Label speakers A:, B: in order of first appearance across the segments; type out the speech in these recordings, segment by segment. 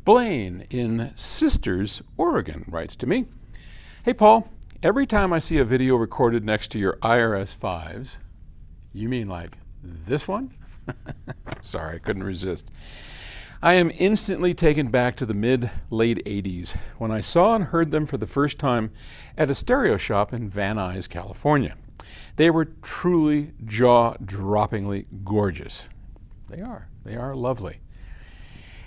A: Blaine in Sisters, Oregon writes to me, "Hey Paul, every time I see a video recorded next to your IRS-5s," you mean like this one? Sorry, I couldn't resist. "I am instantly taken back to the mid-late 80s when I saw and heard them for the first time at a stereo shop in Van Nuys, California. They were truly jaw-droppingly gorgeous." They are lovely.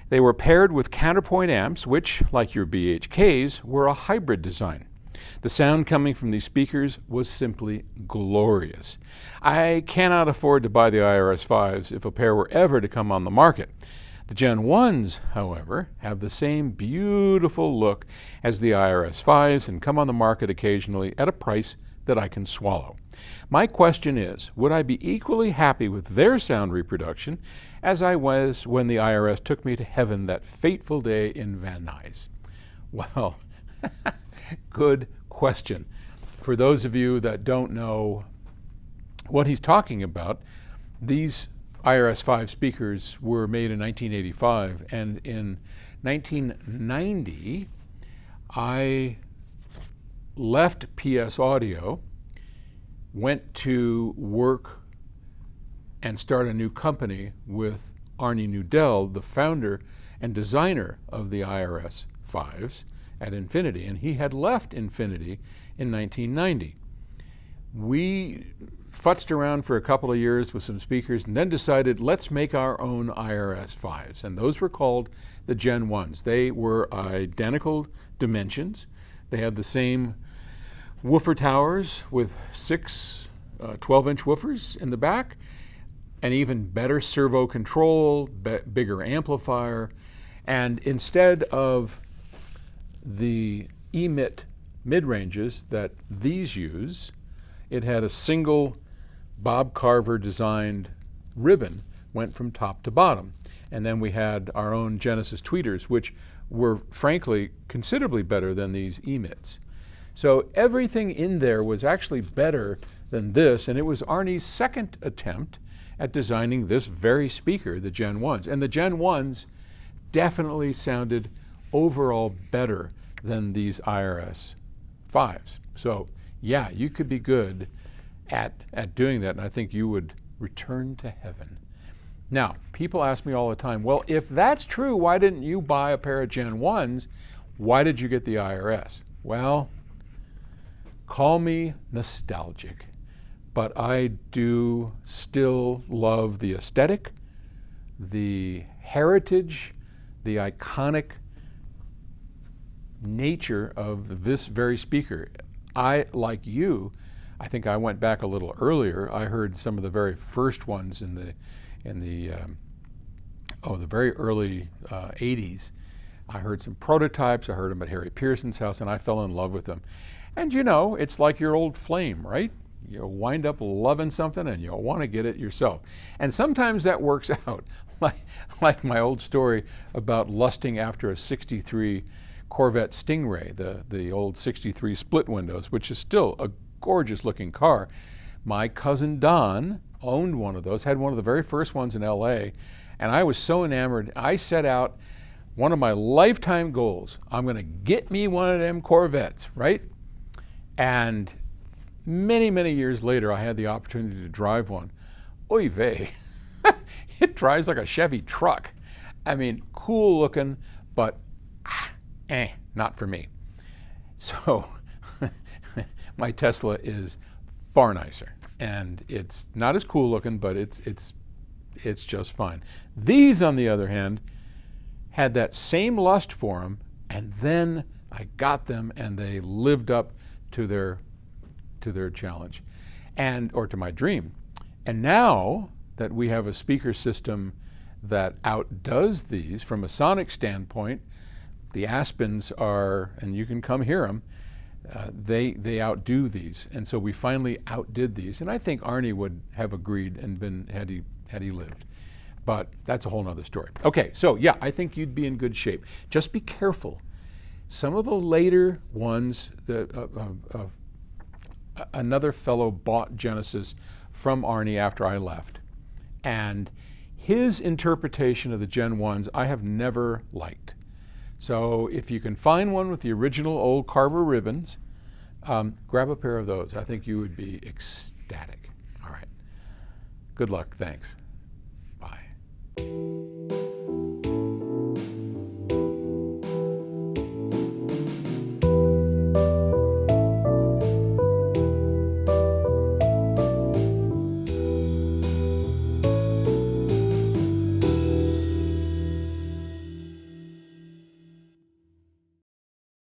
A: "They were paired with counterpoint amps, which, like your BHKs, were a hybrid design. The sound coming from these speakers was simply glorious. I cannot afford to buy the IRS-5s if a pair were ever to come on the market. The Gen 1s, however, have the same beautiful look as the IRS-5s and come on the market occasionally at a price that I can swallow. My question is, would I be equally happy with their sound reproduction as I was when the IRS took me to heaven that fateful day in Van Nuys?" Well, good question. For those of you that don't know what he's talking about, these IRS-5 speakers were made in 1985, and in 1990, I left PS Audio, went to work and start a new company with Arnie Nudell, the founder and designer of the IRS-5s at Infinity, and he had left Infinity in 1990. We futzed around for a couple of years with some speakers and then decided, let's make our own IRS-5s, and those were called the Gen 1s. They were identical dimensions. They had the same woofer towers with 6 12-inch woofers in the back, an even better servo control, bigger amplifier, and instead of the emit mid-ranges that these use, it had a single Bob Carver designed ribbon, went from top to bottom. And then we had our own Genesis tweeters, which were frankly considerably better than these emits. So everything in there was actually better than this, and it was Arnie's second attempt at designing this very speaker, the Gen 1s. And the Gen 1s definitely sounded overall better than these IRS-5s. So yeah, you could be good at doing that, and I think you would return to heaven. Now, people ask me all the time, well, if that's true, why didn't you buy a pair of Gen 1s? Why did you get the IRS? Well, call me nostalgic, but I do still love the aesthetic, the heritage, the iconic nature of this very speaker. I, like you, I think I went back a little earlier. I heard some of the very first ones in the very early 80s. I heard some prototypes. I heard them at Harry Pearson's house, and I fell in love with them. And you know, it's like your old flame, right? You wind up loving something and you'll want to get it yourself. And sometimes that works out, like my old story about lusting after a 63 Corvette Stingray, the old 63 split windows, which is still a gorgeous looking car. My cousin Don owned one of those, had one of the very first ones in LA, and I was so enamored. I set out one of my lifetime goals. I'm going to get me one of them Corvettes, right? And many, many years later, I had the opportunity to drive one. Oy vey, it drives like a Chevy truck. I mean, cool looking, but not for me. So my Tesla is far nicer, and it's not as cool looking, but it's just fine. These, on the other hand, had that same lust for them, and then I got them, and they lived up to their challenge, or to my dream. And now that we have a speaker system that outdoes these from a sonic standpoint, the Aspens are, and you can come hear them, they outdo these. And so we finally outdid these. And I think Arnie would have agreed and been, had he lived. But that's a whole nother story. Okay, so yeah, I think you'd be in good shape. Just be careful. Some of the later ones, another fellow bought Genesis from Arnie after I left. And his interpretation of the Gen 1s I have never liked. So if you can find one with the original old Carver ribbons, grab a pair of those. I think you would be ecstatic. All right. Good luck. Thanks.